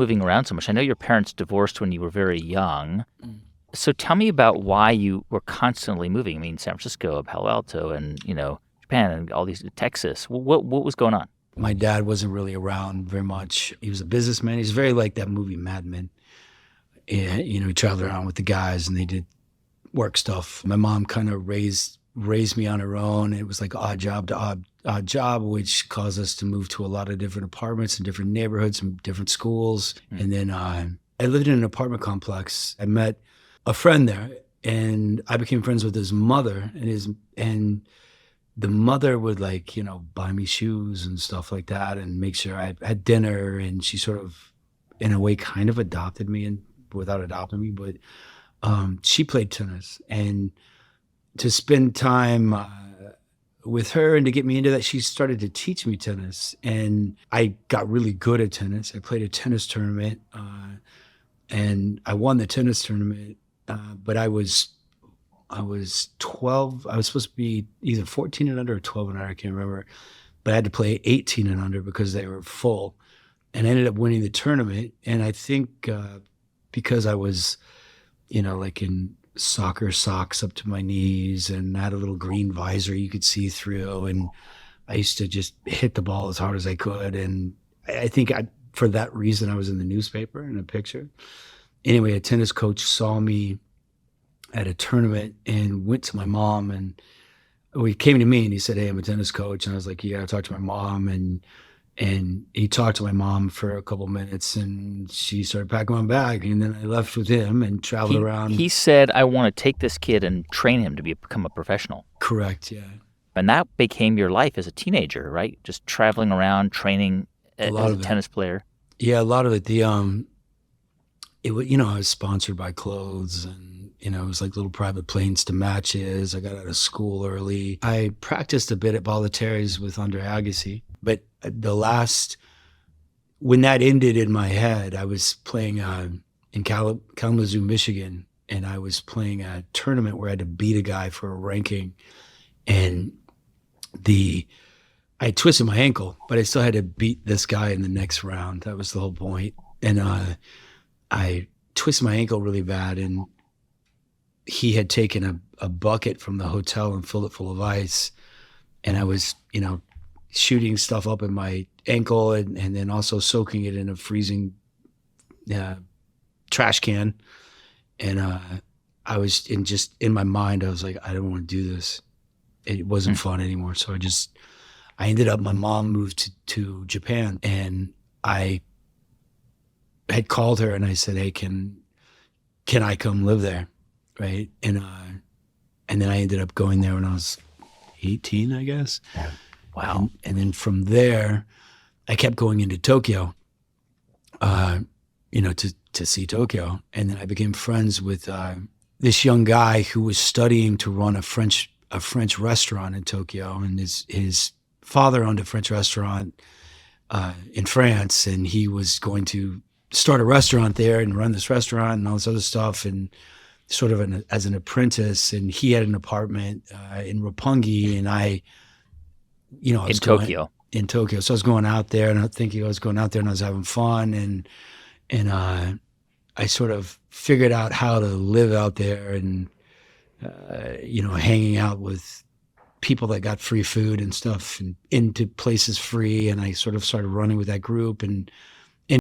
moving around so much. I know your parents divorced when you were very young. So tell me about why you were constantly moving. I mean, San Francisco, Palo Alto, and, Japan and all these Texas. What was going on? My dad wasn't really around very much. He was a businessman. He's very like that movie Mad Men. And, he traveled around with the guys and they did work stuff. My mom kind of raised me on her own. It was like odd job to odd job, which caused us to move to a lot of different apartments in different neighborhoods and different schools. And then I lived in an apartment complex. I met a friend there and I became friends with his mother and the mother would buy me shoes and stuff like that and make sure I had dinner. And she sort of, in a way, kind of adopted me and without adopting me, but she played tennis. And to spend time with her and to get me into that, she started to teach me tennis. And I got really good at tennis. I played a tennis tournament and I won the tennis tournament, but I was 12. I was supposed to be either 14 and under or 12 and under. I can't remember. But I had to play 18 and under because they were full. And I ended up winning the tournament. And I think because I was, like in soccer socks up to my knees and I had a little green visor you could see through. And I used to just hit the ball as hard as I could. And I think for that reason, I was in the newspaper in a picture. Anyway, a tennis coach saw me at a tournament and went to my mom and he came to me and he said, "Hey, I'm a tennis coach." And I was like, "Yeah, I talked to my mom." And he talked to my mom for a couple minutes and she started packing my bag. And then I left with him and traveled around. He said, "I want to take this kid and train him to become a professional." Correct, yeah. And that became your life as a teenager, right? Just traveling around, training as a tennis player. Yeah, a lot of it. I was sponsored by clothes and, it was like little private planes to matches. I got out of school early. I practiced a bit at Bollettieri's with Andre Agassi, but when that ended in my head, I was playing in Kalamazoo, Michigan, and I was playing a tournament where I had to beat a guy for a ranking, and I twisted my ankle, but I still had to beat this guy in the next round. That was the whole point. And I twisted my ankle really bad, and he had taken a bucket from the hotel and filled it full of ice. And I was, shooting stuff up in my ankle and then also soaking it in a freezing trash can. And I was in my mind, I was like, I don't want to do this. It wasn't fun anymore. So I ended up, my mom moved to Japan and I had called her and I said, "Hey, can I come live there?" Right. And then I ended up going there when I was 18, I guess. Wow. And then from there, I kept going into Tokyo, to see Tokyo. And then I became friends with this young guy who was studying to run a French restaurant in Tokyo. And his father owned a French restaurant in France, and he was going to start a restaurant there and run this restaurant and all this other stuff. And sort of as an apprentice, and he had an apartment in Roppongi, and I was in Tokyo. So I was going out there, and I was going out there, and I was having fun, and I sort of figured out how to live out there, and hanging out with people that got free food and stuff, and into places free. And I sort of started running with that group, and